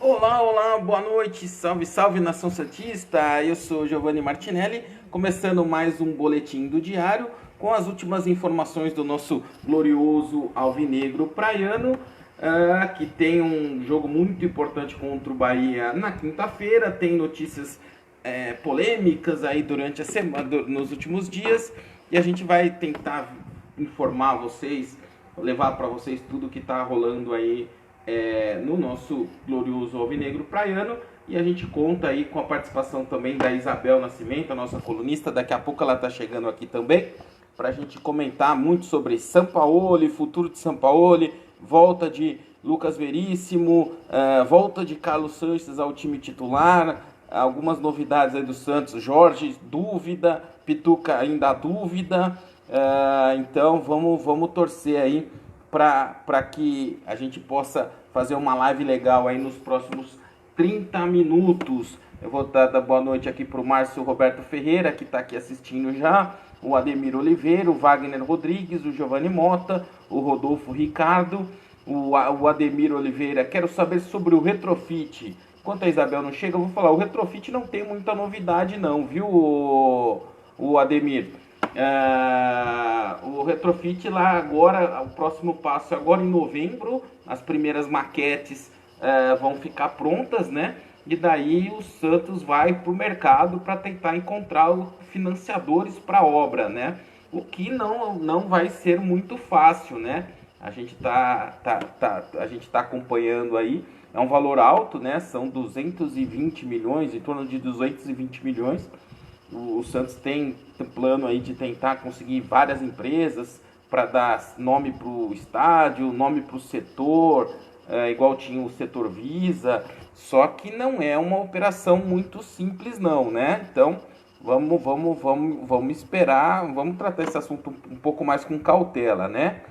Olá, olá, boa noite, salve, salve nação santista. Eu sou Giovanni Martinelli, começando mais um boletim do diário com as últimas informações do nosso glorioso alvinegro praiano, que tem um jogo muito importante contra o Bahia na quinta-feira. Tem notícias polêmicas aí durante a semana, nos últimos dias, e a gente vai tentar informar vocês, levar para vocês tudo que está rolando aí no nosso glorioso alvinegro praiano. E a gente conta aí com a participação também da Isabel Nascimento, a nossa colunista. Daqui a pouco ela está chegando aqui também para a gente comentar muito sobre Sampaoli, futuro de Sampaoli, volta de Lucas Veríssimo, volta de Carlos Sanches ao time titular, algumas novidades aí do Santos. Jorge, dúvida, Pituca ainda dúvida. Então vamos torcer aí para que a gente possa fazer uma live legal aí nos próximos 30 minutos. Eu vou dar boa noite aqui para o Márcio Roberto Ferreira, que está aqui assistindo já, o Ademir Oliveira, o Wagner Rodrigues, o Giovanni Mota, o Rodolfo Ricardo, o Ademir Oliveira. Quero saber sobre o Retrofit. Enquanto a Isabel não chega, eu vou falar. O Retrofit não tem muita novidade não, viu, o Ademir? O Retrofit lá agora, o próximo passo é agora em novembro. As primeiras maquetes vão ficar prontas, né? E daí o Santos vai para o mercado para tentar encontrar financiadores para a obra, né? O que não vai ser muito fácil, né? A gente a gente tá acompanhando aí. É um valor alto, né? São 220 milhões, em torno de 220 milhões. O Santos tem plano aí de tentar conseguir várias empresas para dar nome para o estádio, nome para o setor, igual tinha o setor Visa. Só que não é uma operação muito simples não, né? Então vamos esperar, vamos tratar esse assunto um pouco mais com cautela, né?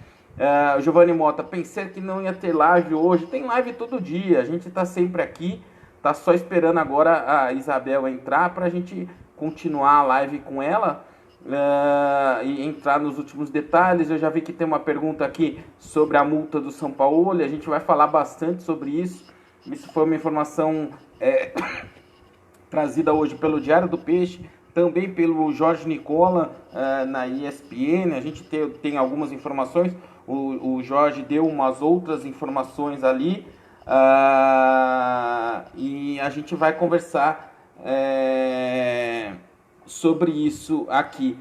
O Giovanni Mota, pensei que não ia ter live hoje. Tem live todo dia, a gente está sempre aqui. Tá só esperando agora a Isabel entrar para a gente continuar a live com ela e entrar nos últimos detalhes. Eu já vi que tem uma pergunta aqui sobre a multa do Sampaoli. A gente vai falar bastante sobre isso. Isso foi uma informação trazida hoje pelo Diário do Peixe, também pelo Jorge Nicola na ESPN. A gente tem algumas informações. O Jorge deu umas outras informações ali. E a gente vai conversar sobre isso aqui.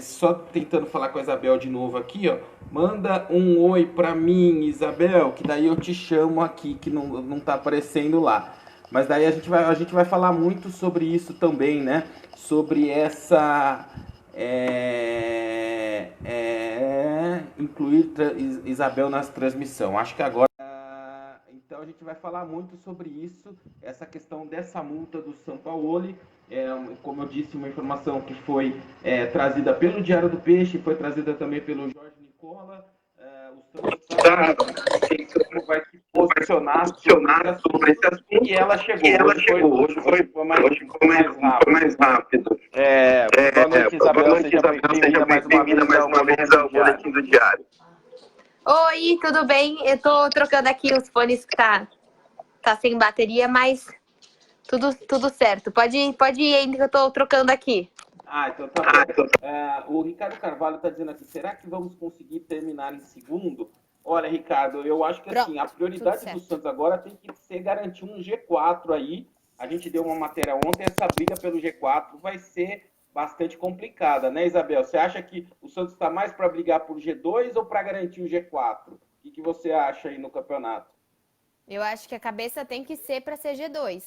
Só tentando falar com a Isabel de novo aqui, ó. Manda um oi pra mim, Isabel, que daí eu te chamo aqui, que não tá aparecendo lá. Mas daí a gente vai falar muito sobre isso também, né? Sobre essa incluir Isabel nas transmissões. Acho que agora. Então a gente vai falar muito sobre isso, essa questão dessa multa do Sampaoli. Como eu disse, uma informação que foi trazida pelo Diário do Peixe, foi trazida também pelo Jorge Nicola. O Santos vai se posicionar sobre esse assunto. E ela chegou. Hoje foi mais rápido. Boa noite, Isabel. Seja bem-vinda mais uma vez ao Boletim do Diário. Oi, tudo bem? Eu tô trocando aqui os fones que tá sem bateria, mas tudo certo. Pode ir ainda que eu tô trocando aqui. Então tá bom. O Ricardo Carvalho tá dizendo aqui, será que vamos conseguir terminar em segundo? Olha, Ricardo, eu acho que assim, a prioridade do Santos agora tem que ser garantir um G4 aí. A gente deu uma matéria ontem, essa briga pelo G4 vai ser bastante complicada, né, Isabel? Você acha que o Santos está mais para brigar por G2 ou para garantir o G4? O que você acha aí no campeonato? Eu acho que a cabeça tem que ser para ser G2.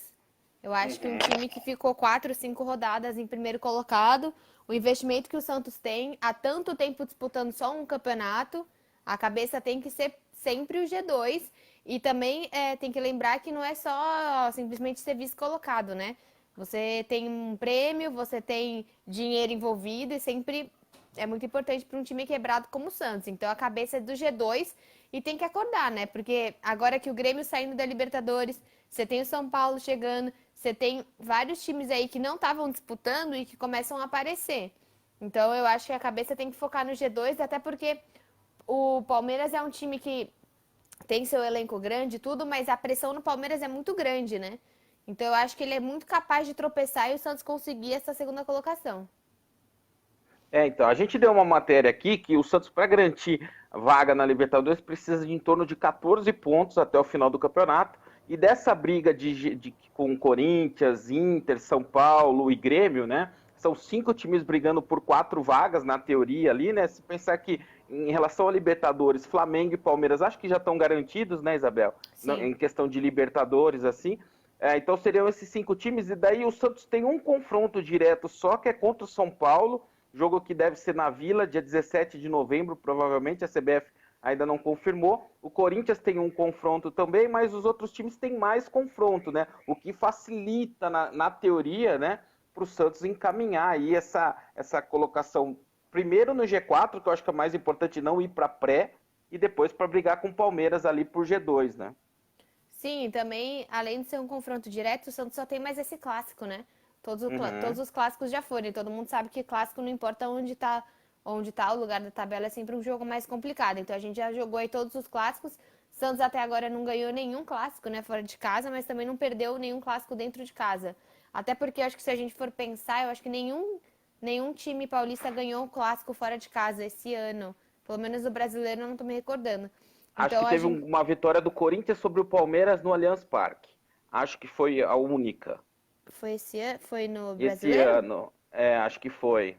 Eu acho que um time que ficou 4, 5 rodadas em primeiro colocado, o investimento que o Santos tem, há tanto tempo disputando só um campeonato, a cabeça tem que ser sempre o G2. E também tem que lembrar que não é só simplesmente ser vice-colocado, né? Você tem um prêmio, você tem dinheiro envolvido e sempre é muito importante para um time quebrado como o Santos. Então a cabeça é do G2 e tem que acordar, né? Porque agora que o Grêmio saindo da Libertadores, você tem o São Paulo chegando, você tem vários times aí que não estavam disputando e que começam a aparecer. Então eu acho que a cabeça tem que focar no G2, até porque o Palmeiras é um time que tem seu elenco grande e tudo, mas a pressão no Palmeiras é muito grande, né? Então eu acho que ele é muito capaz de tropeçar e o Santos conseguir essa segunda colocação. Então, a gente deu uma matéria aqui que o Santos, para garantir vaga na Libertadores, precisa de em torno de 14 pontos até o final do campeonato. E dessa briga com Corinthians, Inter, São Paulo e Grêmio, né? São 5 times brigando por 4 vagas, na teoria ali, né? Se pensar que em relação a Libertadores, Flamengo e Palmeiras, acho que já estão garantidos, né, Isabel? Sim. Em questão de Libertadores, assim. Então seriam esses 5 times, e daí o Santos tem um confronto direto só, que é contra o São Paulo, jogo que deve ser na Vila, dia 17 de novembro, provavelmente, a CBF ainda não confirmou. O Corinthians tem um confronto também, mas os outros times têm mais confronto, né? O que facilita, na teoria, né, para o Santos encaminhar aí essa colocação, primeiro no G4, que eu acho que é mais importante não ir para pré, e depois para brigar com o Palmeiras ali por G2, né? Sim, também, além de ser um confronto direto, o Santos só tem mais esse clássico, né? Todos Uhum. os clássicos já foram, e todo mundo sabe que clássico não importa onde tá o lugar da tabela, é sempre um jogo mais complicado. Então a gente já jogou aí todos os clássicos. Santos até agora não ganhou nenhum clássico, né, fora de casa, mas também não perdeu nenhum clássico dentro de casa. Até porque eu acho que se a gente for pensar, eu acho que nenhum time paulista ganhou um clássico fora de casa esse ano. Pelo menos o brasileiro eu não tô me recordando. Acho que Então a teve gente uma vitória do Corinthians sobre o Palmeiras no Allianz Parque. Acho que foi a única. foi no Esse brasileiro? ano, acho que foi.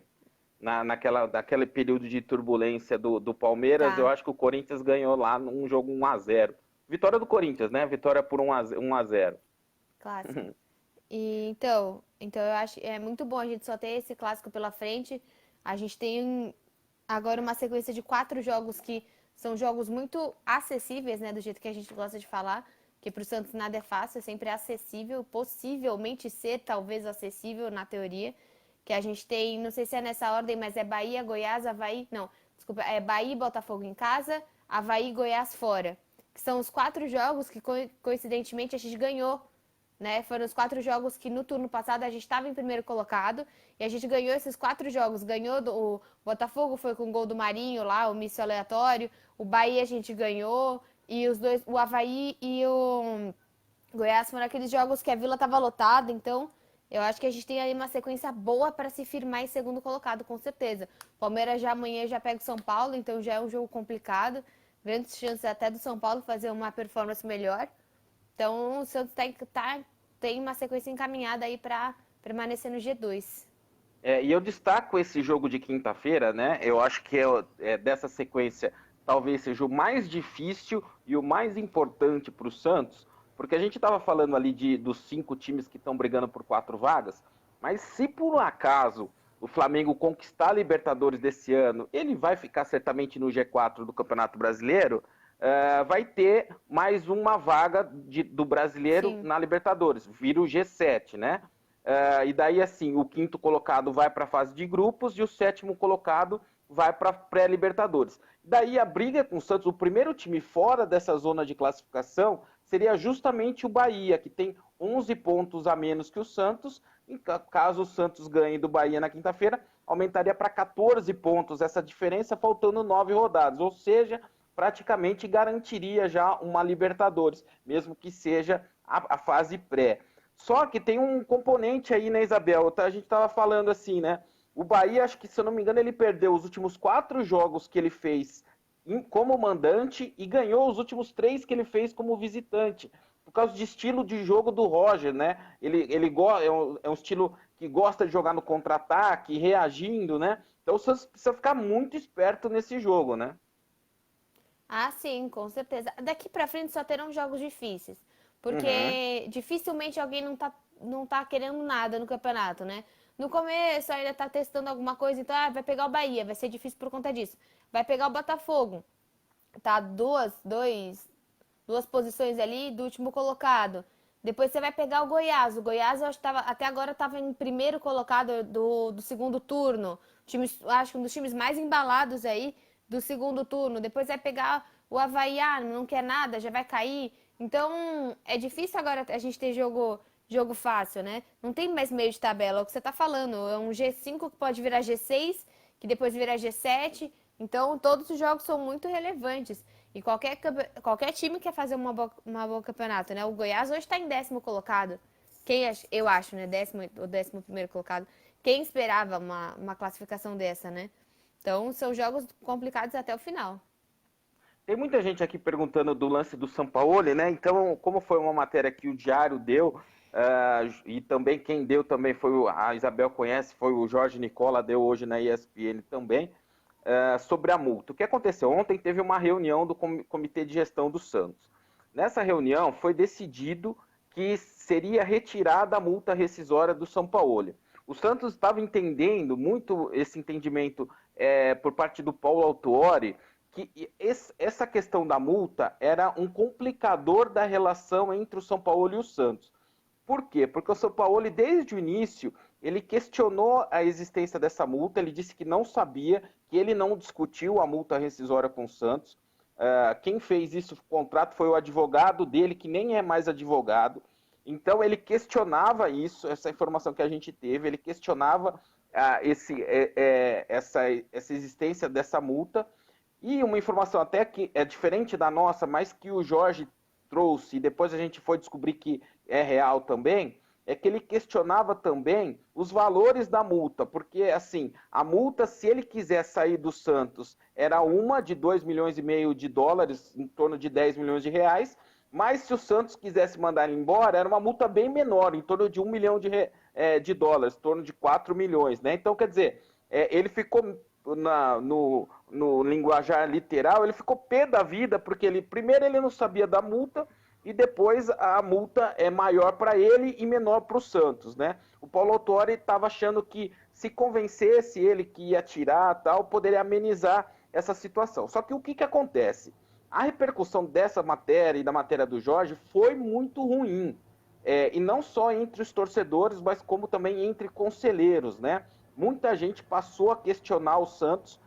Naquele período de turbulência do Palmeiras, eu Tá, acho que o Corinthians ganhou lá num jogo 1-0. Vitória do Corinthians, né? Vitória por 1-0. clássico. Então eu acho é muito bom a gente só ter esse clássico pela frente. A gente tem agora uma sequência de 4 jogos que são jogos muito acessíveis, né? Do jeito que a gente gosta de falar. Que pro Santos nada é fácil, é sempre acessível, possivelmente ser talvez acessível na teoria. Que a gente tem, não sei se é nessa ordem, mas é Bahia, Goiás, Avaí. Não, desculpa, é Bahia e Botafogo em casa, Avaí e Goiás fora. Que são os 4 jogos que coincidentemente a gente ganhou, né? Foram os 4 jogos que no turno passado a gente estava em primeiro colocado e a gente ganhou esses 4 jogos. Ganhou o Botafogo foi com o gol do Marinho lá, o míssil aleatório. O Bahia a gente ganhou e os dois, o Avaí e o Goiás foram aqueles jogos que a Vila estava lotada. Então eu acho que a gente tem aí uma sequência boa para se firmar em segundo colocado, com certeza. Palmeiras já amanhã já pega o São Paulo, então já é um jogo complicado. Grandes chances até do São Paulo fazer uma performance melhor. Então, o Santos tem uma sequência encaminhada aí para permanecer no G2. E eu destaco esse jogo de quinta-feira, né? Eu acho que dessa sequência talvez seja o mais difícil e o mais importante para o Santos, porque a gente estava falando ali dos 5 times que estão brigando por 4 vagas, mas se por um acaso o Flamengo conquistar a Libertadores desse ano, ele vai ficar certamente no G4 do Campeonato Brasileiro, vai ter mais uma vaga do brasileiro Sim, na Libertadores, vira o G7, né? E daí, assim, o quinto colocado vai para a fase de grupos e o sétimo colocado vai para a pré-Libertadores. Daí a briga com o Santos, o primeiro time fora dessa zona de classificação seria justamente o Bahia, que tem 11 pontos a menos que o Santos. Caso o Santos ganhe do Bahia na quinta-feira, aumentaria para 14 pontos essa diferença, faltando 9 rodadas. Ou seja, praticamente garantiria já uma Libertadores, mesmo que seja a fase pré. Só que tem um componente aí, né, Isabel? A gente estava falando assim, né? O Bahia, acho que, se eu não me engano, ele perdeu os últimos 4 jogos que ele fez como mandante e ganhou os últimos 3 que ele fez como visitante. Por causa de estilo de jogo do Roger, né? Ele é um estilo que gosta de jogar no contra-ataque, reagindo, né? Então o Santos precisa ficar muito esperto nesse jogo, né? ah, sim, com certeza. Daqui pra frente só terão jogos difíceis, Uhum. porque dificilmente alguém não tá querendo nada no campeonato, né? No começo ainda tá testando alguma coisa, então vai pegar o Bahia, vai ser difícil por conta disso. Vai pegar o Botafogo, tá duas posições ali do último colocado. Depois você vai pegar o Goiás. O Goiás, eu acho que até agora estava em primeiro colocado do segundo turno. Acho que um dos times mais embalados aí do segundo turno. Depois vai pegar o Avaí, não quer nada, já vai cair. Então, é difícil agora a gente ter jogo fácil, né? Não tem mais meio de tabela, é o que você tá falando. É um G5 que pode virar G6, que depois vira G7. Então, todos os jogos são muito relevantes. E qualquer time quer fazer uma boa campeonato, né? O Goiás hoje está em 10º colocado. Eu acho, né? 11º colocado. Quem esperava uma classificação dessa, né? Então, são jogos complicados até o final. Tem muita gente aqui perguntando do lance do Sampaoli, né? Então, como foi uma matéria que o Diário deu, e também quem deu também foi, a Isabel conhece, foi o Jorge Nicola, deu hoje na ESPN também, sobre a multa. O que aconteceu? Ontem teve uma reunião do Comitê de Gestão do Santos. Nessa reunião foi decidido que seria retirada a multa rescisória do Sampaoli. O Santos estava entendendo muito esse entendimento por parte do Paulo Autuori, que essa questão da multa era um complicador da relação entre o São Paulo e o Santos. Por quê? Porque o São Paulo, desde o início, ele questionou a existência dessa multa, ele disse que não sabia, que ele não discutiu a multa rescisória com o Santos. Quem fez isso, o contrato, foi o advogado dele, que nem é mais advogado. Então, ele questionava isso, essa informação que a gente teve, ele questionava essa existência dessa multa. E uma informação até que é diferente da nossa, mas que o Jorge trouxe, e depois a gente foi descobrir que é real também, é que ele questionava também os valores da multa, porque assim, a multa, se ele quiser sair do Santos, era uma de 2,5 milhões de dólares, em torno de 10 milhões de reais, mas se o Santos quisesse mandar ele embora, era uma multa bem menor, em torno de 1 milhão de dólares, em torno de 4 milhões, né? Então, quer dizer, ele ficou no linguajar literal, ele ficou pé da vida, porque primeiro ele não sabia da multa, e depois a multa é maior para ele e menor para o Santos, né? O Paulo Autuori estava achando que se convencesse ele que ia tirar, tal, poderia amenizar essa situação. Só que o que acontece? A repercussão dessa matéria e da matéria do Jorge foi muito ruim. E não só entre os torcedores, mas como também entre conselheiros, né? Muita gente passou a questionar o Santos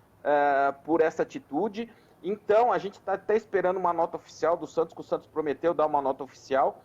por essa atitude. Então, a gente está até esperando uma nota oficial do Santos, que o Santos prometeu dar uma nota oficial.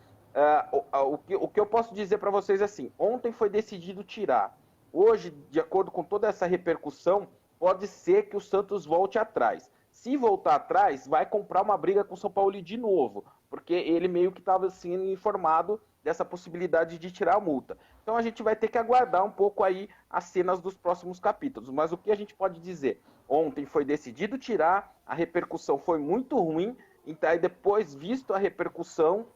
O que eu posso dizer para vocês é assim, ontem foi decidido tirar. Hoje, de acordo com toda essa repercussão, pode ser que o Santos volte atrás. Se voltar atrás, vai comprar uma briga com o São Paulo de novo, porque ele meio que estava sendo informado dessa possibilidade de tirar a multa. Então a gente vai ter que aguardar um pouco aí as cenas dos próximos capítulos. Mas o que a gente pode dizer? Ontem foi decidido tirar, a repercussão foi muito ruim, então aí depois, visto a repercussão,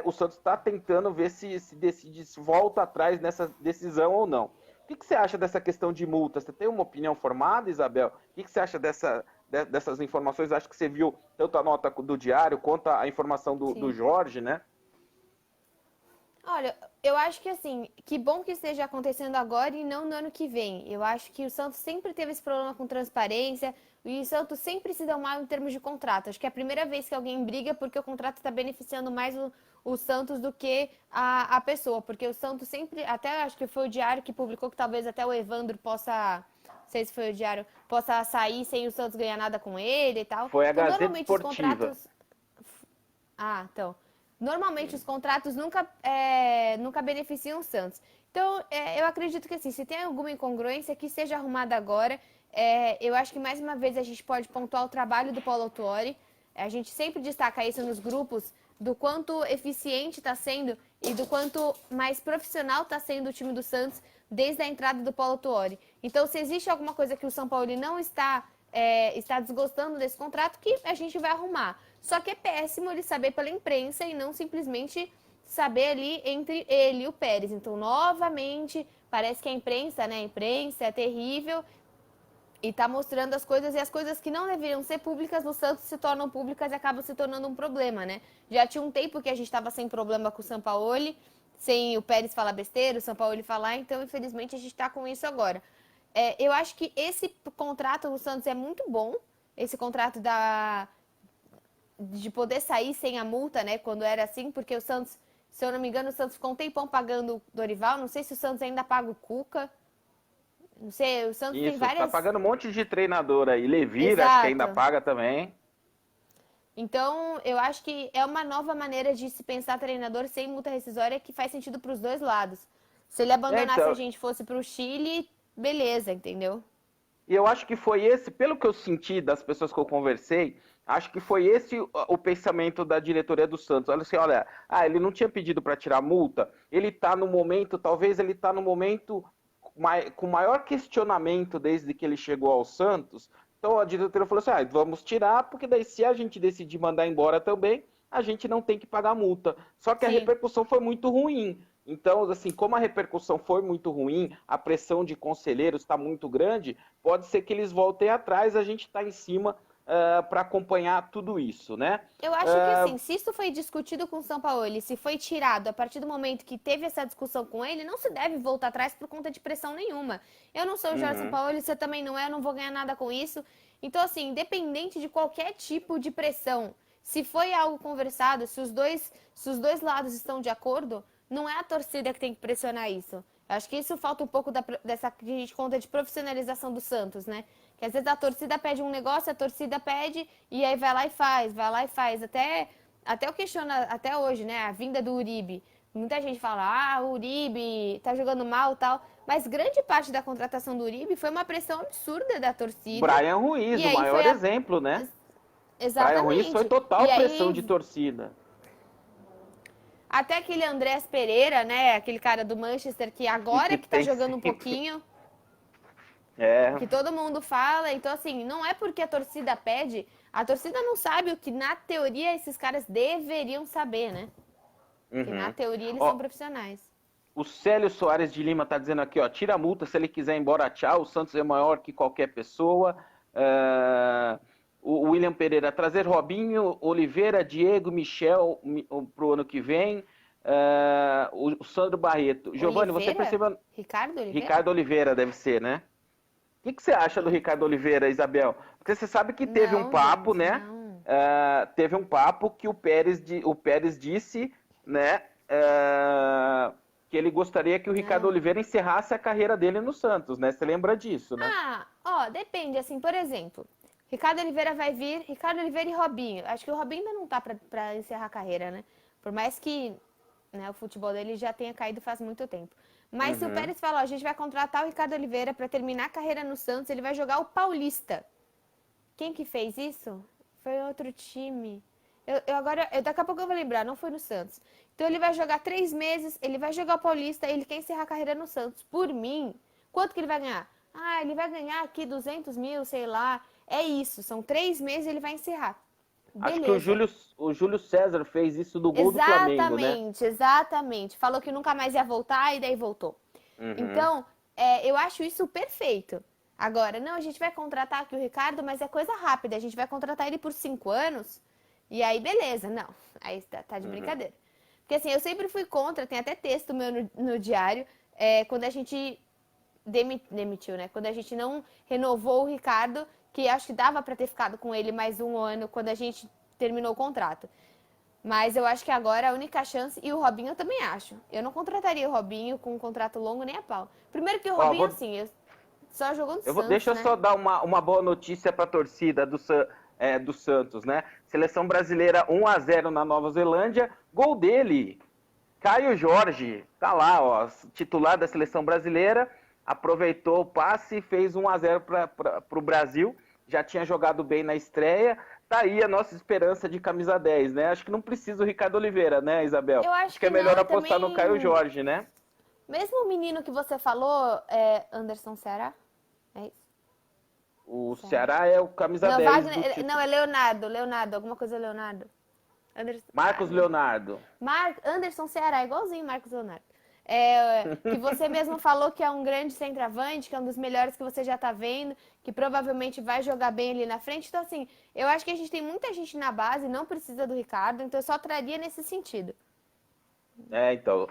o Santos está tentando ver se decide, se volta atrás nessa decisão ou não. O que você acha dessa questão de multas? Você tem uma opinião formada, Isabel? O que você acha dessas informações? Acho que você viu tanto a nota do Diário quanto a informação do Jorge, né? Olha, eu acho que assim, que bom que esteja acontecendo agora e não no ano que vem. Eu acho que o Santos sempre teve esse problema com transparência e o Santos sempre se deu mal em termos de contrato. Acho que é a primeira vez que alguém briga porque o contrato está beneficiando mais o Santos do que a pessoa. Porque o Santos sempre, até acho que foi o Diário que publicou que talvez até o Evandro possa, não sei se foi o Diário, possa sair sem o Santos ganhar nada com ele e tal. Foi a Então, Gazeta normalmente os Esportiva. contratos... então... Normalmente os contratos nunca beneficiam o Santos. Então, eu acredito que assim, se tem alguma incongruência, que seja arrumada agora. Eu acho que mais uma vez a gente pode pontuar o trabalho do Paulo Autuori. A gente sempre destaca isso nos grupos, do quanto eficiente está sendo e do quanto mais profissional está sendo o time do Santos desde a entrada do Paulo Autuori. Então, se existe alguma coisa que o São Paulo não está desgostando desse contrato, que a gente vai arrumar. Só que é péssimo ele saber pela imprensa e não simplesmente saber ali entre ele e o Pérez. Então, novamente, parece que a imprensa, né? A imprensa é terrível e tá mostrando as coisas, e as coisas que não deveriam ser públicas no Santos se tornam públicas e acabam se tornando um problema, né? Já tinha um tempo que a gente estava sem problema com o Sampaoli, sem o Pérez falar besteira, o Sampaoli falar, então, infelizmente, a gente está com isso agora. Eu acho que esse contrato do Santos é muito bom, esse contrato de poder sair sem a multa, né, quando era assim, porque o Santos, se eu não me engano, o Santos ficou um tempão pagando o Dorival, não sei se o Santos ainda paga o Cuca, não sei, o Santos tem várias... tá pagando um monte de treinador aí, Levira, acho que ainda paga também. Então, eu acho que é uma nova maneira de se pensar treinador sem multa rescisória que faz sentido para os dois lados. Se ele abandonasse a gente, fosse para o Chile, beleza, entendeu? E eu acho que foi esse, pelo que eu senti das pessoas que eu conversei, Acho que foi esse o pensamento da diretoria do Santos. Olha assim, olha, ele não tinha pedido para tirar multa, ele está no momento, talvez ele está no momento com maior questionamento desde que ele chegou ao Santos. Então a diretoria falou assim, vamos tirar, porque daí se a gente decidir mandar embora também, a gente não tem que pagar multa. Só que a Sim. repercussão foi muito ruim. Então, assim, como a repercussão foi muito ruim, a pressão de conselheiros está muito grande, pode ser que eles voltem atrás, a gente está em cima para acompanhar tudo isso, né? Eu acho que assim, se isso foi discutido com o São Paulo, e se foi tirado a partir do momento que teve essa discussão com ele, não se deve voltar atrás por conta de pressão nenhuma. Eu não sou o Jorge São Paulo, você também não é, eu não vou ganhar nada com isso. Então, assim, independente de qualquer tipo de pressão, se foi algo conversado, se os dois lados estão de acordo, não é a torcida que tem que pressionar isso. Eu acho que isso falta um pouco dessa que a gente conta de profissionalização do Santos, né? Que às vezes a torcida pede um negócio, a torcida pede e aí vai lá e faz. Até eu questiono, até hoje, né? A vinda do Uribe. Muita gente fala, o Uribe tá jogando mal e tal. Mas grande parte da contratação do Uribe foi uma pressão absurda da torcida. Brian Ruiz, E o aí maior exemplo, né? Brian Ruiz foi Exatamente. total E pressão aí de torcida. até aquele Andrés Pereira, né? Aquele cara do Manchester que E agora que que tá tem jogando um sempre. pouquinho. É, Que todo mundo fala. Então, assim, não é porque a torcida pede, a torcida não sabe o que, na teoria, esses caras deveriam saber, né? Porque, na teoria, eles são Ó, profissionais. o Célio Soares de Lima tá dizendo aqui, ó, tira a multa se ele quiser ir embora, tchau. O Santos é maior que qualquer pessoa. O William Pereira, trazer Robinho, Oliveira, Diego, Michel pro ano que vem. O Sandro Barreto. Giovanni, você Oliveira? percebeu... Ricardo Oliveira? Ricardo Oliveira deve ser, né? O que você acha do Ricardo Oliveira, Isabel? Porque você sabe que teve um Não, papo, gente, né? não. Teve um papo que o Pérez disse, né? Que ele gostaria que o Ricardo Não. Oliveira encerrasse a carreira dele no Santos, né? Você lembra disso, né? Depende, assim, por exemplo, Ricardo Oliveira vai vir, Ricardo Oliveira e Robinho. Acho que o Robinho ainda não tá pra encerrar a carreira, né? Por mais que, né, o futebol dele já tenha caído faz muito tempo. Mas se o Pérez falar, a gente vai contratar o Ricardo Oliveira pra terminar a carreira no Santos, ele vai jogar o Paulista. Quem que fez isso? Foi outro time. Daqui a pouco eu vou lembrar, não foi no Santos. Então ele vai jogar 3 meses, ele vai jogar o Paulista, ele quer encerrar a carreira no Santos. Por mim, quanto que ele vai ganhar? Ele vai ganhar aqui 200 mil, sei lá. É isso, são 3 meses e ele vai encerrar. Acho que o Beleza. Júlio César fez isso do gol do Flamengo, né? Exatamente. Falou que nunca mais ia voltar e daí voltou. Então, eu acho isso perfeito. Agora, não, a gente vai contratar aqui o Ricardo, mas é coisa rápida. A gente vai contratar ele por 5 anos e aí beleza. Não, aí tá de brincadeira. Porque assim, eu sempre fui contra, tem até texto meu no diário, quando a gente demitiu, né? Quando a gente não renovou o Ricardo, que acho que dava pra ter ficado com ele mais um ano quando a gente terminou o contrato. Mas eu acho que agora é a única chance, e o Robinho eu também acho. Eu não contrataria o Robinho com um contrato longo nem a pau. Primeiro que o Ó, Robinho, assim, só jogou no Deixa Santos, eu né? só dar uma boa notícia para a torcida do Santos, né? Seleção brasileira 1-0 na Nova Zelândia, gol dele, Caio Jorge, tá lá, ó, titular da seleção brasileira, aproveitou o passe e fez 1-0 para o Brasil, já tinha jogado bem na estreia, tá aí a nossa esperança de camisa 10, né? Acho que não precisa o Ricardo Oliveira, né, Isabel? Eu acho Que é que melhor não, e apostar no Caio também. Jorge, né? Mesmo o menino que você falou, é Anderson Ceará? É isso? O Ceará. Ceará é o camisa Não, 10 do Wagner. Não, é Leonardo, alguma coisa Leonardo. Anderson, Marcos Leonardo. Anderson Ceará, igualzinho Marcos Leonardo. Que você mesmo falou que é um grande centroavante, que é um dos melhores que você já tá vendo, que provavelmente vai jogar bem ali na frente. Então, assim, eu acho que a gente tem muita gente na base, não precisa do Ricardo, então eu só traria nesse sentido. Então,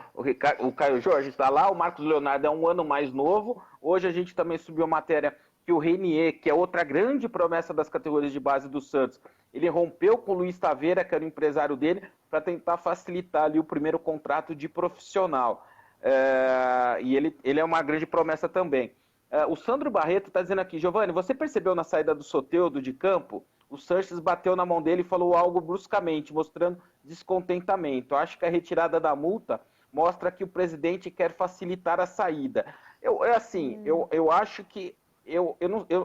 o Caio Jorge está lá, o Marcos Leonardo é um ano mais novo. Hoje a gente também subiu a matéria que o Renier, que é outra grande promessa das categorias de base do Santos, ele rompeu com o Luiz Taveira, que era o empresário dele, para tentar facilitar ali o primeiro contrato de profissional. E ele é uma grande promessa também. O Sandro Barreto está dizendo aqui, Giovanni, você percebeu na saída do Soteldo de campo? O Sanches bateu na mão dele e falou algo bruscamente, mostrando descontentamento. Acho que a retirada da multa mostra que o presidente quer facilitar a saída. Eu acho que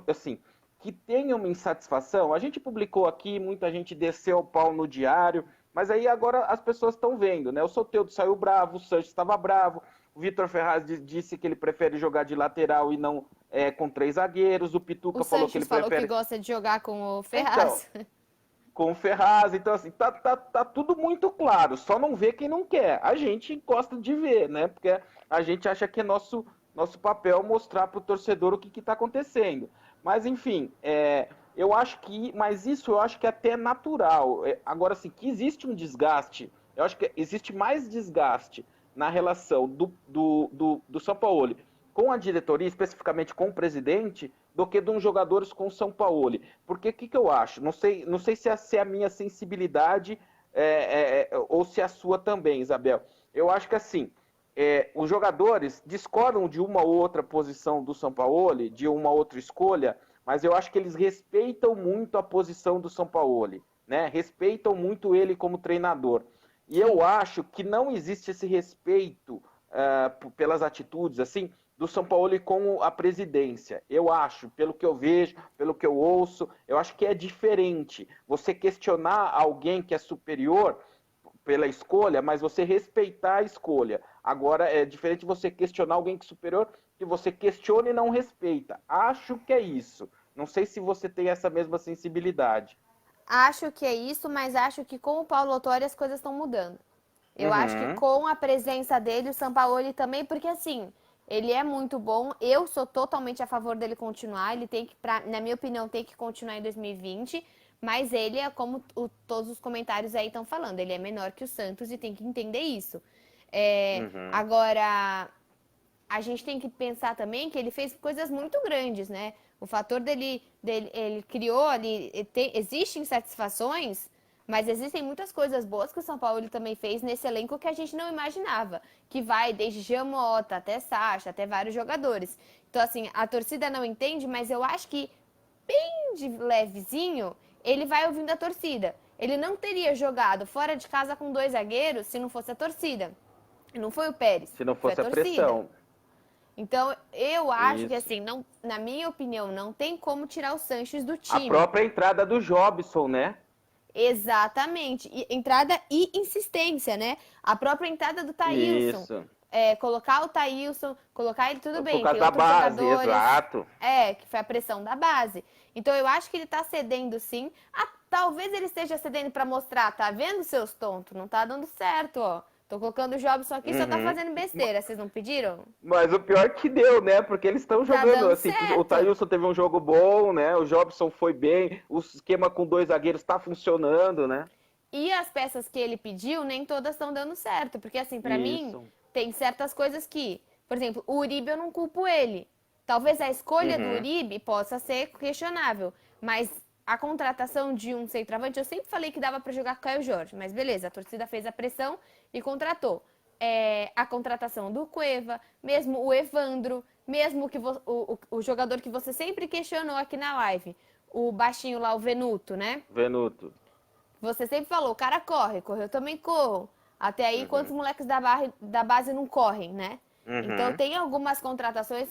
assim, que tenha uma insatisfação. A gente publicou aqui, muita gente desceu o pau no diário, mas aí agora as pessoas estão vendo, né? O Soteldo saiu bravo, o Sanches estava bravo, o Vitor Ferraz disse que ele prefere jogar de lateral e não com 3 zagueiros, o Pituca falou que ele falou prefere... que gosta de jogar com o Então, Ferraz. com o Ferraz, então assim, tá tudo muito claro, só não vê quem não quer. A gente gosta de ver, né? Porque a gente acha que é nosso papel mostrar para o torcedor o que está acontecendo. Mas, enfim, eu acho que, mas isso eu acho que é até natural. Agora, assim, que existe um desgaste, eu acho que existe mais desgaste na relação do Sampaoli com a diretoria, especificamente com o presidente, do que de uns jogadores com o Sampaoli. Porque o que eu acho? Não sei se é a minha sensibilidade ou se é a sua também, Isabel. Eu acho que assim, os jogadores discordam de uma ou outra posição do Sampaoli, de uma outra escolha, mas eu acho que eles respeitam muito a posição do Sampaoli, né? Respeitam muito ele como treinador. E eu acho que não existe esse respeito pelas atitudes, assim, do Sampaoli com a presidência. Eu acho, pelo que eu vejo, pelo que eu ouço, eu acho que é diferente. Você questionar alguém que é superior pela escolha, mas você respeitar a escolha. Agora, é diferente você questionar alguém que é superior, que você questiona e não respeita. Acho que é isso. Não sei se você tem essa mesma sensibilidade. Acho que é isso, mas acho que com o Paulo Autori as coisas estão mudando. Eu acho que Uhum. com a presença dele, o Sampaoli também, porque assim, ele é muito bom. Eu sou totalmente a favor dele continuar. Ele tem que, na minha opinião, tem que continuar em 2020. Mas ele é como todos os comentários aí estão falando. Ele é menor que o Santos e tem que entender isso. Uhum. Agora, a gente tem que pensar também que ele fez coisas muito grandes, né? O fator ele criou ali, existem insatisfações, mas existem muitas coisas boas que o São Paulo também fez nesse elenco que a gente não imaginava, que vai desde Jamota até Sacha, até vários jogadores. Então, assim, a torcida não entende, mas eu acho que bem de levezinho, ele vai ouvindo a torcida. Ele não teria jogado fora de casa com 2 zagueiros se não fosse a torcida. Não foi o Pérez, Se não foi a fosse a torcida. pressão. Então, eu acho que Isso. assim, não, na minha opinião, não tem como tirar o Sanches do A time. própria entrada do Jobson, né? Exatamente. Entrada e insistência, né? A própria entrada do Thailson. Isso. Colocar o Thailson, colocar ele tudo Por bem, causa tem da outros base, jogadores. exato. Que foi a pressão da base. Então eu acho que ele tá cedendo sim. Talvez ele esteja cedendo para mostrar, tá vendo, seus tontos? Não tá dando certo, ó. Tô colocando o Jobson aqui, só tá fazendo besteira. Vocês não pediram? Mas o pior é que deu, né? Porque eles estão Tá jogando dando assim. O certo. Thailson teve um jogo bom, né? O Jobson foi bem. O esquema com 2 zagueiros tá funcionando, né? E as peças que ele pediu, nem todas estão dando certo. Porque, assim, pra mim, Isso. tem certas coisas que... Por exemplo, o Uribe eu não culpo ele. Talvez a escolha do Uribe possa ser questionável. Mas a contratação de um centroavante, eu sempre falei que dava pra jogar com o Caio Jorge. Mas beleza, a torcida fez a pressão e contratou. A contratação do Cueva, mesmo o Evandro, mesmo que o jogador que você sempre questionou aqui na live. O baixinho lá, o Venuto, né? Venuto. Você sempre falou, o cara corre, eu também corro. Até aí, quantos moleques da base não correm, né? Então, tem algumas contratações.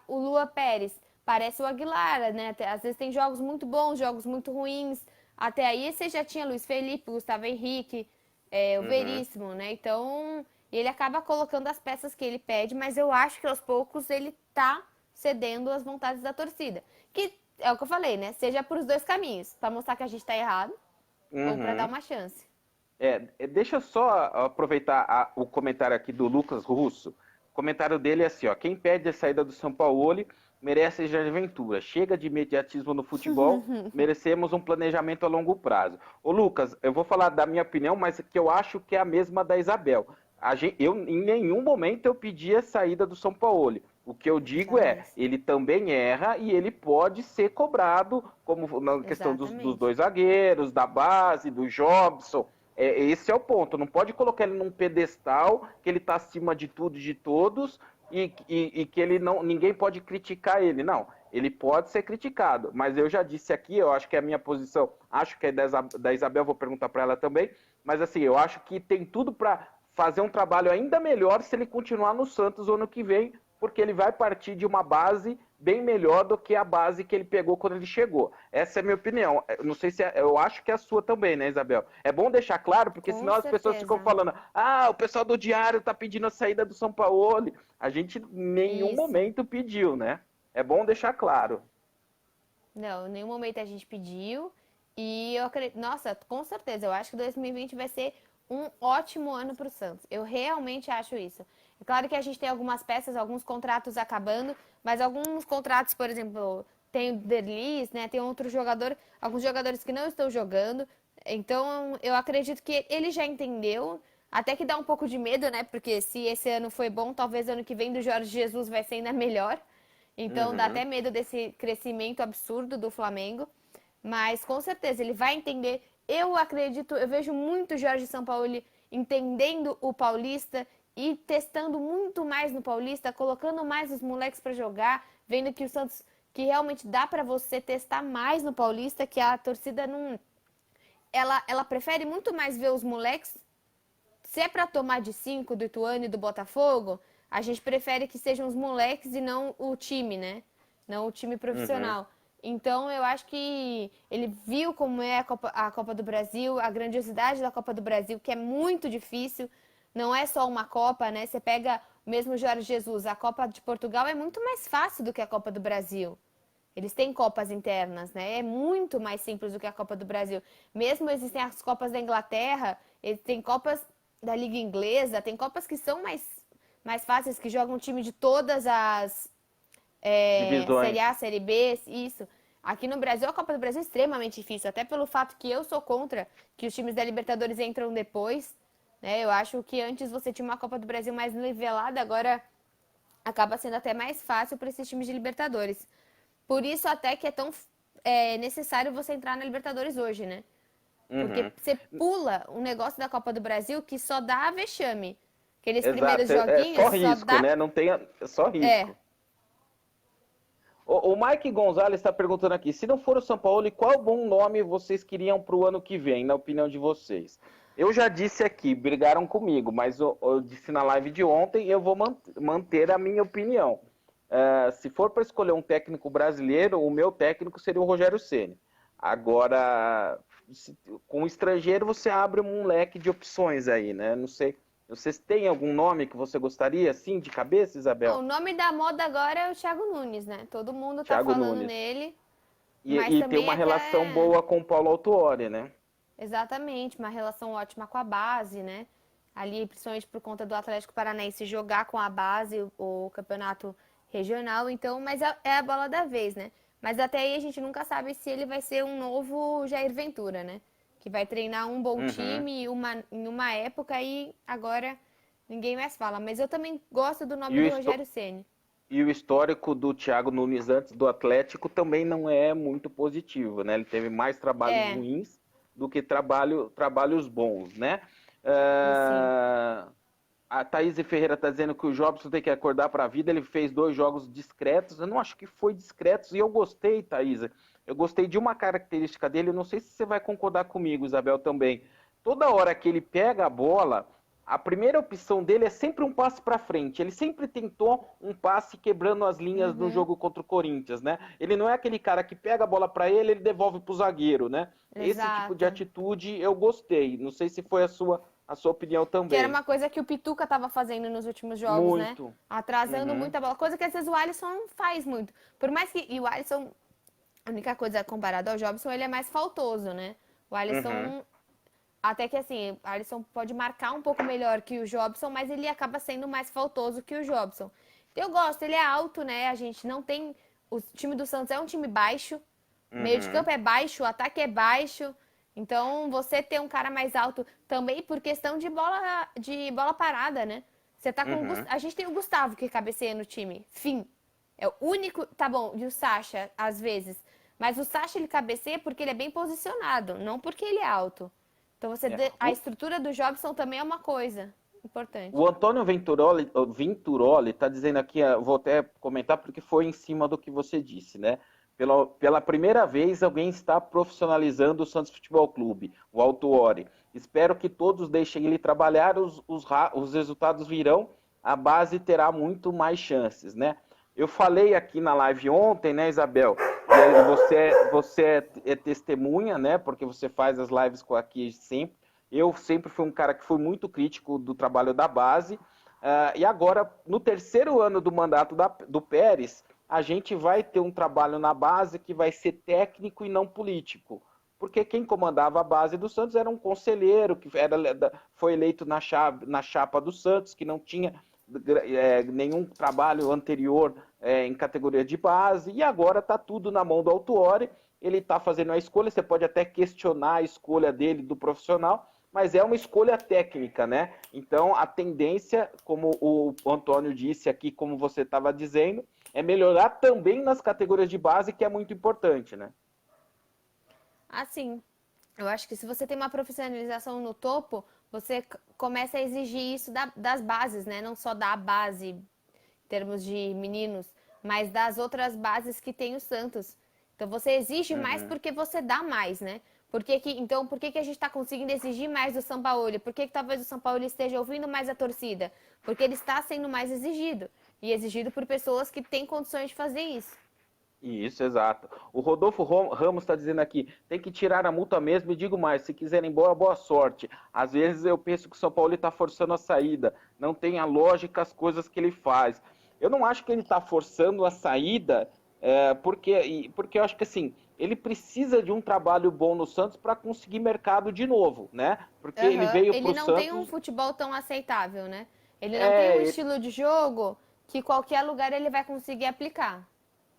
O Lua Pérez parece o Aguilar, né? Às vezes tem jogos muito bons, jogos muito ruins. Até aí, você já tinha Luiz Felipe, Gustavo Henrique, o Veríssimo, né? Então, ele acaba colocando as peças que ele pede, mas eu acho que aos poucos ele tá cedendo às vontades da torcida. Que é o que eu falei, né? Seja por os dois caminhos, para mostrar que a gente tá errado ou para dar uma chance. Deixa eu só aproveitar o comentário aqui do Lucas Russo. O comentário dele é assim, ó. Quem pede a saída do Sampaoli merece de aventura. Chega de imediatismo no futebol, merecemos um planejamento a longo prazo. Ô Lucas, eu vou falar da minha opinião, mas que eu acho que é a mesma da Isabel. Em nenhum momento eu pedi a saída do Sampaoli. O que eu digo ele também erra e ele pode ser cobrado, como na questão dos 2 zagueiros, da base, do Jobson. Esse é o ponto. Não pode colocar ele num pedestal que ele está acima de tudo e de todos e que ninguém pode criticar ele. Não, ele pode ser criticado. Mas eu já disse aqui, eu acho que é a minha posição, acho que é da Isabel, vou perguntar para ela também. Mas assim, eu acho que tem tudo para fazer um trabalho ainda melhor se ele continuar no Santos o ano que vem, porque ele vai partir de uma base bem melhor do que a base que ele pegou quando ele chegou. Essa é a minha opinião. Não sei se eu acho que é a sua também, né, Isabel? É bom deixar claro, porque Com senão as pessoas certeza. ficam falando, o pessoal do Diário tá pedindo a saída do Sampaoli. A gente em nenhum Isso. momento pediu, né? É bom deixar claro. Não, em nenhum momento a gente pediu. E eu acredito, nossa, com certeza, eu acho que 2020 vai ser um ótimo ano para o Santos. Eu realmente acho isso. É claro que a gente tem algumas peças, alguns contratos acabando, mas alguns contratos, por exemplo, tem o Derlis, né? Tem outro jogador, alguns jogadores que não estão jogando. Então, eu acredito que ele já entendeu. Até que dá um pouco de medo, né? Porque se esse ano foi bom, talvez ano que vem do Jorge Jesus vai ser ainda melhor. Então dá Uhum. até medo desse crescimento absurdo do Flamengo. Mas com certeza ele vai entender. Eu acredito, eu vejo muito o Jorge Sampaoli entendendo o Paulista e testando muito mais no Paulista, colocando mais os moleques para jogar, vendo que o Santos, que realmente dá para você testar mais no Paulista, que a torcida não, ela prefere muito mais ver os moleques. Se é para tomar de 5 do Ituano e do Botafogo, a gente prefere que sejam os moleques e não o time, né? Não o time Uhum. profissional. Então, eu acho que ele viu como é a Copa do Brasil, a grandiosidade da Copa do Brasil, que é muito difícil. Não é só uma Copa, né? Você pega mesmo o Jorge Jesus, a Copa de Portugal é muito mais fácil do que a Copa do Brasil. Eles têm copas internas, né? É muito mais simples do que a Copa do Brasil. Mesmo existem as Copas da Inglaterra, eles têm Copas da Liga Inglesa, tem Copas que são mais fáceis, que jogam time de todas as Série A, Divisões. Série B, isso. Aqui no Brasil, a Copa do Brasil é extremamente difícil, até pelo fato que eu sou contra que os times da Libertadores entram depois, né? Eu acho que antes você tinha uma Copa do Brasil mais nivelada, agora acaba sendo até mais fácil para esses times de Libertadores. Por isso até que é tão necessário você entrar na Libertadores hoje, né? Porque Uhum. você pula um negócio da Copa do Brasil que só dá vexame. Aqueles primeiros Exato. É joguinhos só só risco, dá. né? Não tem. É só É, risco. O Mike Gonzalez está perguntando aqui: se não for o São Paulo, qual bom nome vocês queriam para o ano que vem, na opinião de vocês? Eu já disse aqui, brigaram comigo, mas eu disse na live de ontem, eu vou manter a minha opinião. Se for para escolher um técnico brasileiro, o meu técnico seria o Rogério Ceni. Agora, com o estrangeiro, você abre um leque de opções aí, né? Não sei. Vocês têm algum nome que você gostaria, assim, de cabeça, o Isabel? nome da moda agora é o Thiago Nunes, né? Todo mundo tá Thiago falando Nunes. nele, mas E tem também uma relação até boa com o Paulo Autuori, né? exatamente uma relação ótima com a base, né? Ali, principalmente por conta do Atlético Paranaense jogar com a base o campeonato regional, então, mas é a bola da vez, né? Mas até aí a gente nunca sabe se ele vai ser um novo Jair Ventura, né? Que vai treinar um bom Uhum. time em uma época e agora ninguém mais fala. Mas eu também gosto do E nome o, do histo- Rogério Ceni. e o histórico do Thiago Nunes antes do Atlético também não é muito positivo, né? Ele teve mais trabalhos É, ruins do que trabalhos bons, né? e sim. Ah, a Thaís Ferreira está dizendo que o Jobson tem que acordar para a vida. Ele fez 2 jogos discretos. Eu não acho que foi discretos. E eu gostei, Thaís. Eu gostei de uma característica dele. Eu não sei se você vai concordar comigo, Isabel, também. Toda hora que ele pega a bola, a primeira opção dele é sempre um passe para frente. Ele sempre tentou um passe quebrando as linhas no Uhum, jogo contra o Corinthians, né? Ele não é aquele cara que pega a bola para ele devolve para o zagueiro, né? Esse tipo de exato. atitude eu gostei. Não sei se foi a sua opinião Que era também. uma coisa que o Pituca estava fazendo nos últimos jogos, né? Muito. Atrasando Uhum, muita bola. Coisa que às vezes o Alisson não faz muito. Por mais que. E o Alisson, a única coisa comparado ao Jobson, ele é mais faltoso, né? O uhum. Alisson. Até que assim, o Alisson pode marcar um pouco melhor que o Jobson, mas ele acaba sendo mais faltoso que o Jobson. Eu gosto, ele é alto, né? A gente não tem. O time do Santos é um time baixo. O meio de Uhum. campo é baixo, o ataque é baixo. Então, você ter um cara mais alto também por questão de bola parada, né? Você tá com Uhum. a gente tem o Gustavo que cabeceia no time. Fim. É o único, tá bom, e o Sacha às vezes, mas o Sacha ele cabeceia porque ele é bem posicionado, não porque ele é alto. Então É. a estrutura do Jobson também é uma coisa importante. O Antônio Venturoli está dizendo aqui, vou até comentar porque foi em cima do que você disse, né? Pela primeira vez, alguém está profissionalizando o Santos Futebol Clube, o Autuori. Espero que todos deixem ele trabalhar, os resultados virão, a base terá muito mais chances, né? Eu falei aqui na live ontem, né, Isabel? E aí você é testemunha, né? Porque você faz as lives aqui sempre. Eu sempre fui um cara que foi muito crítico do trabalho da base. E agora, no terceiro ano do mandato do Pérez, a gente vai ter um trabalho na base que vai ser técnico e não político. Porque quem comandava a base do Santos era um conselheiro que foi eleito na chapa do Santos, que não tinha nenhum trabalho anterior em categoria de base, e agora está tudo na mão do Autuori. Ele está fazendo a escolha, você pode até questionar a escolha dele, do profissional, mas é uma escolha técnica, né? Então, a tendência, como o Antônio disse aqui, como você estava dizendo, é melhorar também nas categorias de base, que é muito importante, né? Assim, eu acho que se você tem uma profissionalização no topo, você começa a exigir isso das bases, né? Não só da base, em termos de meninos, mas das outras bases que tem o Santos. Então você exige mais porque você dá mais, né? Então, por que a gente está conseguindo exigir mais do Sampaoli? Por que talvez o Sampaoli esteja ouvindo mais a torcida? Porque ele está sendo mais exigido. E exigido por pessoas que têm condições de fazer isso. Isso, exato. O Rodolfo Ramos está dizendo aqui, tem que tirar a multa mesmo, e digo mais, se quiserem boa sorte. Às vezes eu penso que o São Paulo está forçando a saída, não tem a lógica as coisas que ele faz. Eu não acho que ele está forçando a saída, porque eu acho que assim, ele precisa de um trabalho bom no Santos para conseguir mercado de novo, né? Porque ele veio para o Santos... Ele não tem um futebol tão aceitável, né? Ele não tem um estilo de jogo que qualquer lugar ele vai conseguir aplicar.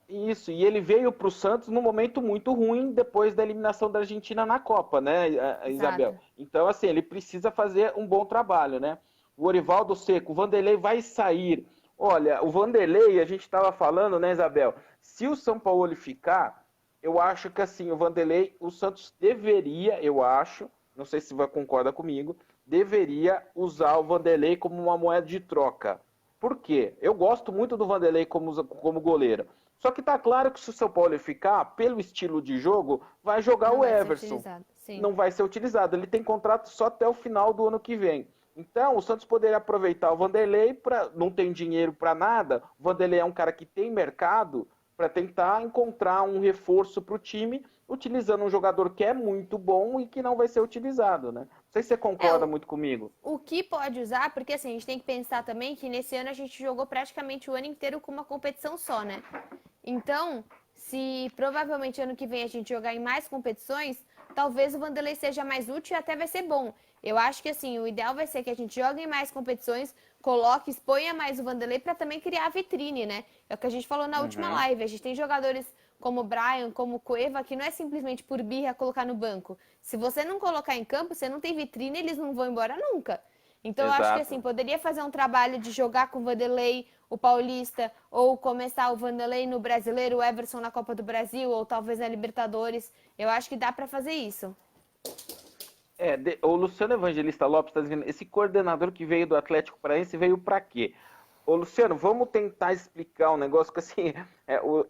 Isso, e ele veio para o Santos num momento muito ruim depois da eliminação da Argentina na Copa, né, Isabel? Então, assim, ele precisa fazer um bom trabalho, né? O Orivaldo Seco, o Vanderlei vai sair. Olha, o Vanderlei, a gente estava falando, né, Isabel? Se o São Paulo ficar, eu acho que, assim, o Vanderlei, o Santos deveria, eu acho, não sei se vai concordar comigo, deveria usar o Vanderlei como uma moeda de troca. Por quê? Eu gosto muito do Vanderlei como goleiro. Só que tá claro que se o São Paulo ficar, pelo estilo de jogo, vai jogar o Everson. Não vai ser utilizado. Ele tem contrato só até o final do ano que vem. Então, o Santos poderia aproveitar o Vanderlei, não tem dinheiro para nada. O Vanderlei é um cara que tem mercado para tentar encontrar um reforço para o time, utilizando um jogador que é muito bom e que não vai ser utilizado, né? Não sei se você concorda muito comigo. O que pode usar, porque assim, a gente tem que pensar também que nesse ano a gente jogou praticamente o ano inteiro com uma competição só, né? Então, se provavelmente ano que vem a gente jogar em mais competições, talvez o Vanderlei seja mais útil e até vai ser bom. Eu acho que assim, o ideal vai ser que a gente jogue em mais competições, coloque, exponha mais o Vanderlei para também criar a vitrine, né? É o que a gente falou na última live. A gente tem jogadores como o Brian, como o Cueva, que não é simplesmente por birra colocar no banco. Se você não colocar em campo, você não tem vitrine, eles não vão embora nunca. Então eu acho que assim, poderia fazer um trabalho de jogar com o Vanderlei, o Paulista, ou começar o Vanderlei no Brasileiro, o Everson na Copa do Brasil, ou talvez na Libertadores. Eu acho que dá para fazer isso. O Luciano Evangelista Lopes está dizendo, esse coordenador que veio do Atlético Paranaense veio para quê? Ô, Luciano, vamos tentar explicar um negócio que, assim,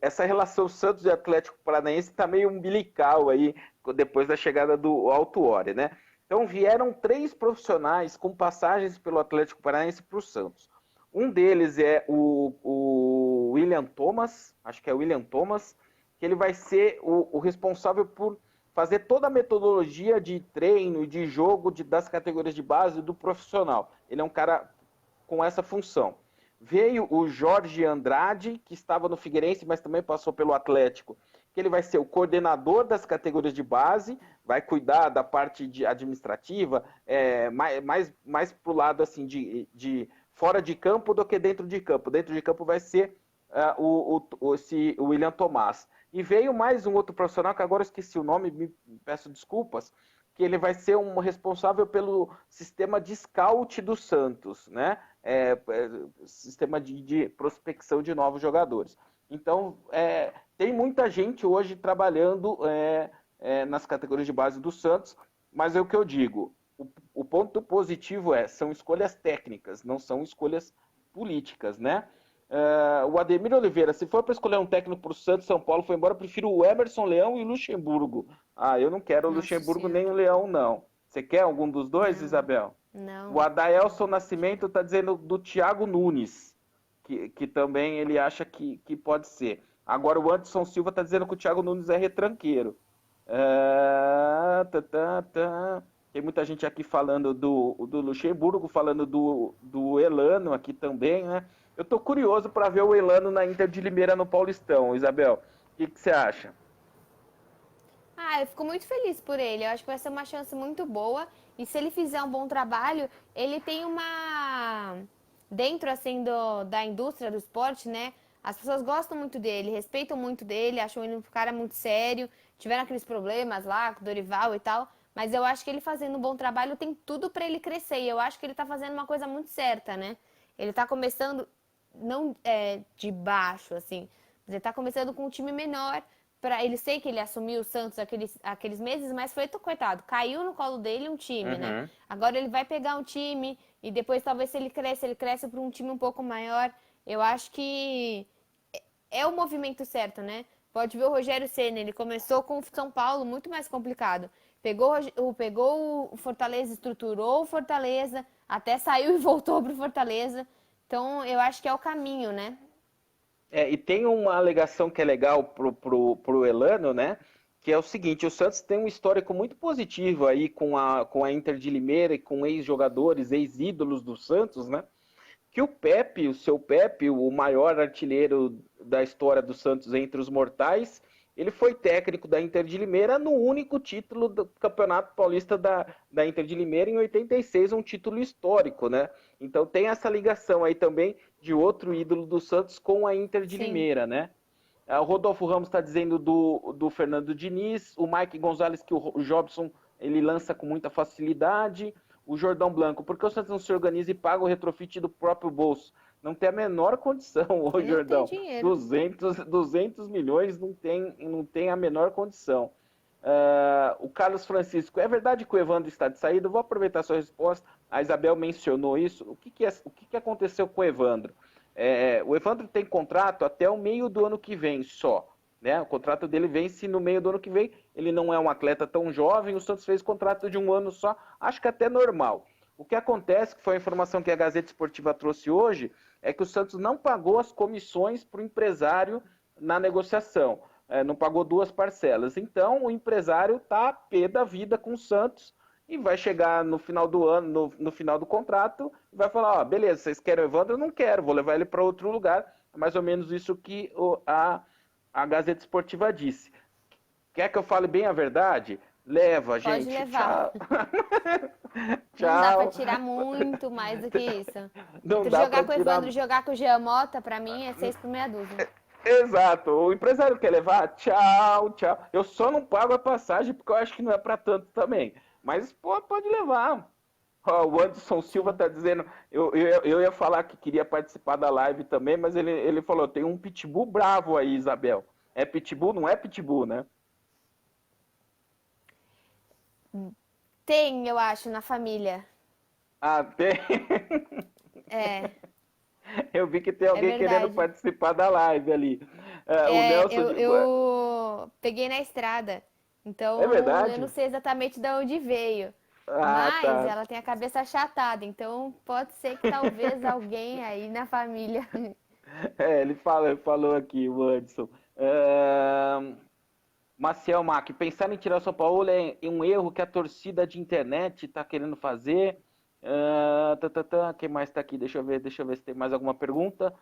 essa relação Santos e Atlético Paranaense está meio umbilical aí, depois da chegada do Autuori, né? Então, vieram 3 profissionais com passagens pelo Atlético Paranaense para o Santos. Um deles é o William Thomas, acho que é o William Thomas, que ele vai ser o responsável por fazer toda a metodologia de treino e de jogo das categorias de base do profissional. Ele é um cara com essa função. Veio o Jorge Andrade, que estava no Figueirense, mas também passou pelo Atlético, que ele vai ser o coordenador das categorias de base, vai cuidar da parte administrativa, mais para o lado assim, de fora de campo do que dentro de campo. Dentro de campo vai ser o William Tomás. E veio mais um outro profissional, que agora eu esqueci o nome, me peço desculpas, que ele vai ser um responsável pelo sistema de scout do Santos, né? Sistema de prospecção de novos jogadores. Então, tem muita gente hoje trabalhando nas categorias de base do Santos, mas é o que eu digo, o ponto positivo são escolhas técnicas, não são escolhas políticas, né? O Ademir Oliveira, se for para escolher um técnico para o Santos, São Paulo foi embora, eu prefiro o Emerson Leão e o Luxemburgo. Eu não quero o Luxemburgo nem o Leão, não. Você quer algum dos dois, não, Isabel? Não. O Adaelson Nascimento está dizendo do Thiago Nunes. que também ele acha que pode ser. Agora o Anderson Silva está dizendo que o Thiago Nunes é retranqueiro. Tem muita gente aqui falando do Luxemburgo, falando do Elano aqui também, né? Eu tô curioso para ver o Elano na Inter de Limeira no Paulistão, Isabel. O que você acha? Eu fico muito feliz por ele. Eu acho que vai ser uma chance muito boa. E se ele fizer um bom trabalho, ele tem uma... Dentro, assim, da indústria do esporte, né? As pessoas gostam muito dele, respeitam muito dele, acham ele um cara muito sério. Tiveram aqueles problemas lá com o Dorival e tal. Mas eu acho que ele fazendo um bom trabalho tem tudo pra ele crescer. E eu acho que ele tá fazendo uma coisa muito certa, né? Ele tá começando, não de baixo, assim. Mas ele tá começando com um time menor. Ele sei que ele assumiu o Santos aqueles meses, mas foi, coitado, caiu no colo dele um time, né? Agora ele vai pegar um time e depois talvez se ele cresce para um time um pouco maior. Eu acho que é o movimento certo, né? Pode ver o Rogério Ceni, ele começou com o São Paulo muito mais complicado. Pegou o Fortaleza, estruturou o Fortaleza, até saiu e voltou pro Fortaleza. Então eu acho que é o caminho, né? E tem uma alegação que é legal pro Elano, né? Que é o seguinte, o Santos tem um histórico muito positivo aí com a Inter de Limeira e com ex-jogadores, ex-ídolos do Santos, né? Que o seu Pepe, o maior artilheiro da história do Santos entre os mortais, ele foi técnico da Inter de Limeira no único título do Campeonato Paulista da Inter de Limeira em 86, um título histórico, né? Então tem essa ligação aí também de outro ídolo do Santos com a Inter de Limeira, né? O Rodolfo Ramos está dizendo do Fernando Diniz, o Mike Gonzalez que o Jobson ele lança com muita facilidade, o Jordão Blanco, porque o Santos não se organiza e paga o retrofit do próprio bolso? Não tem a menor condição, ô Jordão. 200 milhões não tem a menor condição. O Carlos Francisco, é verdade que o Evandro está de saída? Eu vou aproveitar a sua resposta. A Isabel mencionou isso. O que aconteceu com o Evandro? O Evandro tem contrato até o meio do ano que vem só. Né? O contrato dele vence no meio do ano que vem. Ele não é um atleta tão jovem. O Santos fez contrato de um ano só. Acho que até normal. O que acontece, que foi a informação que a Gazeta Esportiva trouxe hoje, é que o Santos não pagou as comissões para o empresário na negociação. Não pagou 2 parcelas. Então, o empresário está pé da vida com o Santos e vai chegar no final do ano, no final do contrato, e vai falar, beleza, vocês querem o Evandro? Eu não quero, vou levar ele para outro lugar. É mais ou menos isso que a Gazeta Esportiva disse. Quer que eu fale bem a verdade? Leva, gente. Pode levar. Tchau. Não dá pra tirar muito mais do que isso. Entre jogar com o Evandro e jogar com o Jean Mota, pra mim, é 6 por meia dúzia. Exato. O empresário quer levar? Tchau. Eu só não pago a passagem porque eu acho que não é pra tanto também. Mas pode levar. O Anderson Silva tá dizendo, eu ia falar que queria participar da live também, mas ele falou, tem um pitbull bravo aí, Isabel. É pitbull? Não é pitbull, né? Tem, eu acho, na família. Tem? Eu vi que tem alguém querendo participar da live ali. O Nelson eu peguei na estrada, então eu não sei exatamente de onde veio. Mas ela tem a cabeça achatada, então pode ser que talvez alguém aí na família. Ele falou aqui, o Anderson. Maciel Mac, pensar em tirar o São Paulo é um erro que a torcida de internet está querendo fazer. Quem mais está aqui? Deixa eu ver se tem mais alguma pergunta.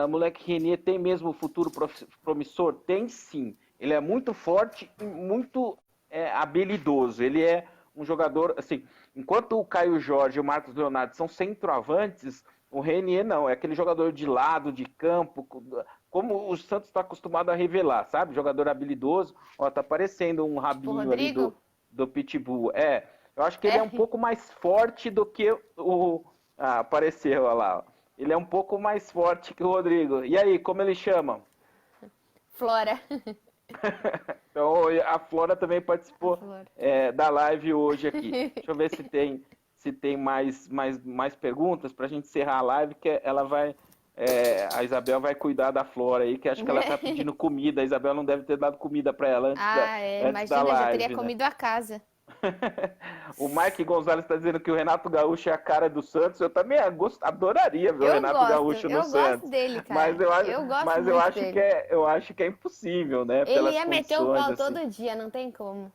Moleque Renier tem mesmo futuro promissor? Tem sim. Ele é muito forte e muito habilidoso. Ele é um jogador, assim, enquanto o Caio Jorge e o Marcos Leonardo são centroavantes, o Renier não, é aquele jogador de lado, de campo, como o Santos está acostumado a revelar, sabe? Jogador habilidoso. Ó, tá parecendo um rabinho ali do Pitbull. Eu acho que ele é um pouco mais forte do que o... apareceu, olha lá. Ele é um pouco mais forte que o Rodrigo. E aí, como ele chama? Flora. Então, a Flora também participou da live hoje aqui. Deixa eu ver se tem mais perguntas para a gente encerrar a live, que ela vai... a Isabel vai cuidar da Flora aí, que acho que ela tá pedindo comida. A Isabel não deve ter dado comida para ela antes da live. Imagina, já teria comido a casa. O Mike Gonzalez está dizendo que o Renato Gaúcho é a cara do Santos. Eu também adoraria ver o Renato Gaúcho no Santos. Eu gosto dele, cara. Mas eu acho, eu gosto mas muito eu acho dele. que eu acho que é impossível, né? Ele Pelas ia meter o condições, pau assim. todo dia, não tem como.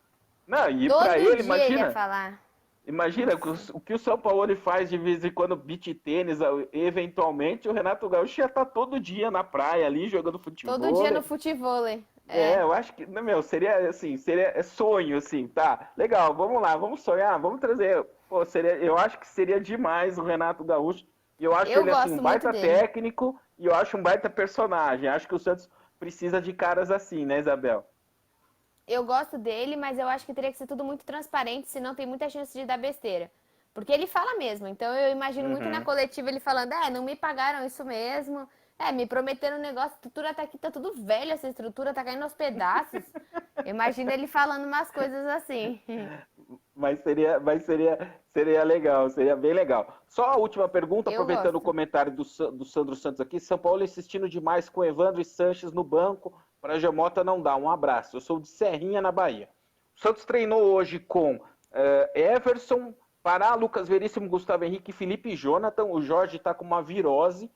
Não, e Todo para ele, dia ele ia imagina. falar. Imagina o que o São Paulo faz de vez em quando, beach tênis, eventualmente o Renato Gaúcho ia estar todo dia na praia ali jogando futebol. Todo dia no futevôlei. Eu acho que, meu, seria assim, seria sonho, assim, tá? Legal, vamos lá, vamos sonhar, vamos trazer. Pô, eu acho que seria demais o Renato Gaúcho. E eu acho Eu ele, assim, gosto um baita muito dele. técnico e eu acho um baita personagem. Acho que o Santos precisa de caras assim, né, Isabel? Eu gosto dele, mas eu acho que teria que ser tudo muito transparente, senão tem muita chance de dar besteira. Porque ele fala mesmo, então eu imagino muito na Uhum. coletiva ele falando, não me pagaram isso mesmo, me prometeram um negócio, a estrutura tá aqui, tá tudo velho, essa estrutura tá caindo aos pedaços. Eu imagino ele falando umas coisas assim. Seria legal, seria bem legal. Só a última pergunta, Eu aproveitando o gosto. comentário do Sandro Santos aqui. São Paulo insistindo demais com Evandro e Sanches no banco, para Jamota não dar. Um abraço. Eu sou de Serrinha, na Bahia. O Santos treinou hoje com Everson, Pará, Lucas Veríssimo, Gustavo Henrique, Felipe e Jonathan. O Jorge está com uma virose,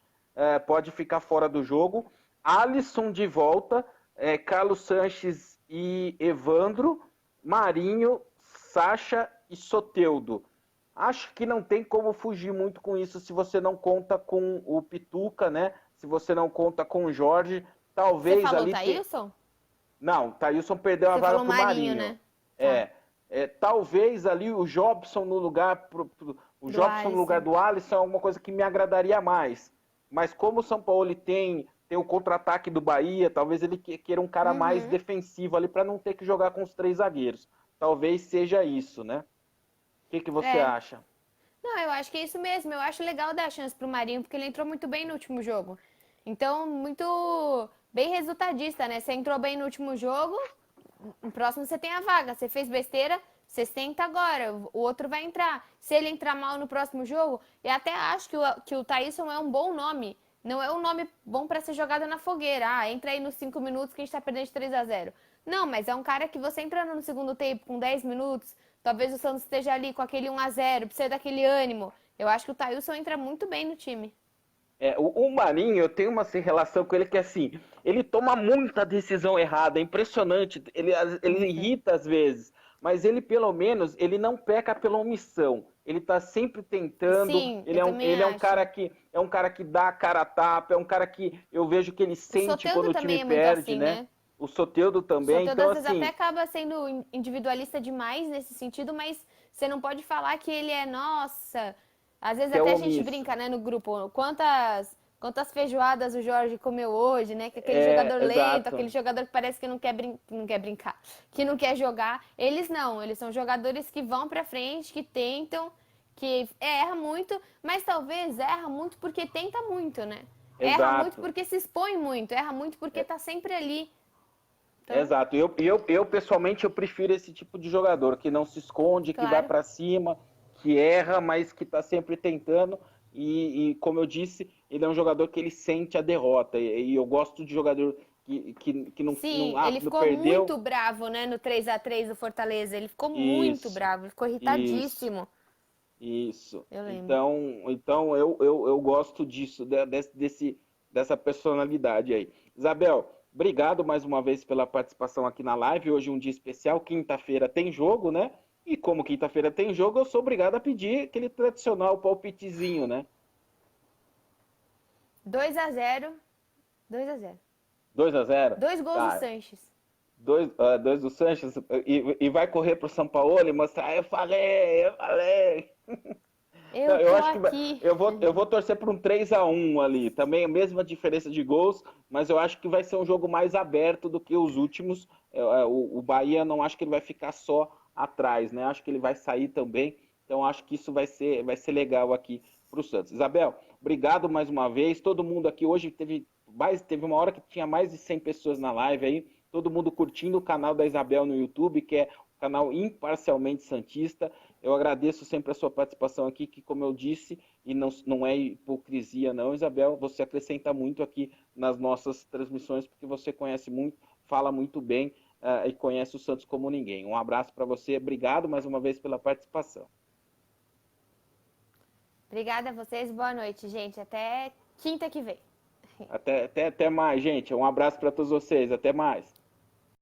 pode ficar fora do jogo. Alisson de volta, Carlos Sanches e Evandro, Marinho, Sacha e Soteldo. Acho que não tem como fugir muito com isso se você não conta com o Pituca, né? Se você não conta com o Jorge, talvez Você falou ali... Thailson? Não, Thailson perdeu a Você vaga falou pro Marinho, Marinho. né? Tá. Talvez ali o Jobson no lugar Do Alisson. do Alisson é uma coisa que me agradaria mais. Mas como o São Paulo tem o contra-ataque do Bahia, talvez ele queira um cara mais defensivo ali para não ter que jogar com os 3 zagueiros. Talvez seja isso, né? O que você É. acha? Não, eu acho que é isso mesmo. Eu acho legal dar a chance pro Marinho, porque ele entrou muito bem no último jogo. Então, muito bem resultadista, né? Você entrou bem no último jogo, no próximo você tem a vaga. Você fez besteira, você senta agora, o outro vai entrar. Se ele entrar mal no próximo jogo, eu até acho que o Thaíson é um bom nome. Não é um nome bom pra ser jogado na fogueira. Entra aí nos 5 minutos que a gente tá perdendo de 3-0. Não, mas é um cara que você entrando no segundo tempo com 10 minutos, talvez o Santos esteja ali com aquele 1-0, precisa daquele ânimo. Eu acho que o Thailson entra muito bem no time. O Marinho, eu tenho uma assim, relação com ele que assim, ele toma muita decisão errada, é impressionante, ele irrita às vezes, mas ele pelo menos, ele não peca pela omissão, ele tá sempre tentando, Sim, ele eu é também ele acho. é um cara que dá a cara a tapa, é um cara que eu vejo que ele O sente quando Soteldo o time também é muito perde, assim, né? né? O Soteldo O também, Soteldo então às vezes até assim, acaba sendo individualista demais nesse sentido, mas você não pode falar que ele é, nossa. Às vezes que é até a gente omisso. brinca, né, no grupo. Quantas feijoadas o Jorge comeu hoje, né? Que aquele jogador lento, Exato. aquele jogador que parece que não quer brincar, que não quer jogar. Eles não, eles são jogadores que vão pra frente, que tentam, que erra muito, mas talvez erra muito porque tenta muito, né? Erra muito Exato. porque se expõe muito, erra muito porque tá sempre ali. Então, Exato. Eu pessoalmente eu prefiro esse tipo de jogador que não se esconde, que vai claro. para cima, que erra, mas que está sempre tentando. Como eu disse, ele é um jogador que ele sente a derrota. E eu gosto de jogador que Sim, ele não ficou muito perdeu. bravo, né, no 3-3 do Fortaleza. Ele ficou muito Isso, bravo, ele ficou isso, irritadíssimo. isso. Eu lembro. Então eu gosto disso, dessa personalidade aí. Isabel, obrigado mais uma vez pela participação aqui na live. Hoje é um dia especial, quinta-feira tem jogo, né? E como quinta-feira tem jogo, eu sou obrigado a pedir aquele tradicional palpitezinho, né? 2-0. 2-0. 2-0. 2 gols do Tá, Sanches. dois do Sanches e vai correr pro São Paulo e mostrar, eu falei. Não, Eu eu tô acho que aqui. eu vou torcer por um 3-1 ali. Também a mesma diferença de gols, mas eu acho que vai ser um jogo mais aberto do que os últimos. O Bahia não acho que ele vai ficar só atrás, né? Acho que ele vai sair também. Então acho que isso vai ser legal aqui para o Santos. Isabel, obrigado mais uma vez. Todo mundo aqui hoje teve uma hora que tinha mais de 100 pessoas na live aí. Todo mundo curtindo o canal da Isabel no YouTube, que é o canal Imparcialmente Santista. Eu agradeço sempre a sua participação aqui, que como eu disse, e não é hipocrisia não, Isabel, você acrescenta muito aqui nas nossas transmissões, porque você conhece muito, fala muito bem e conhece o Santos como ninguém. Um abraço para você, obrigado mais uma vez pela participação. Obrigada a vocês, boa noite, gente. Até quinta que vem. Até mais, gente. Um abraço para todos vocês. Até mais.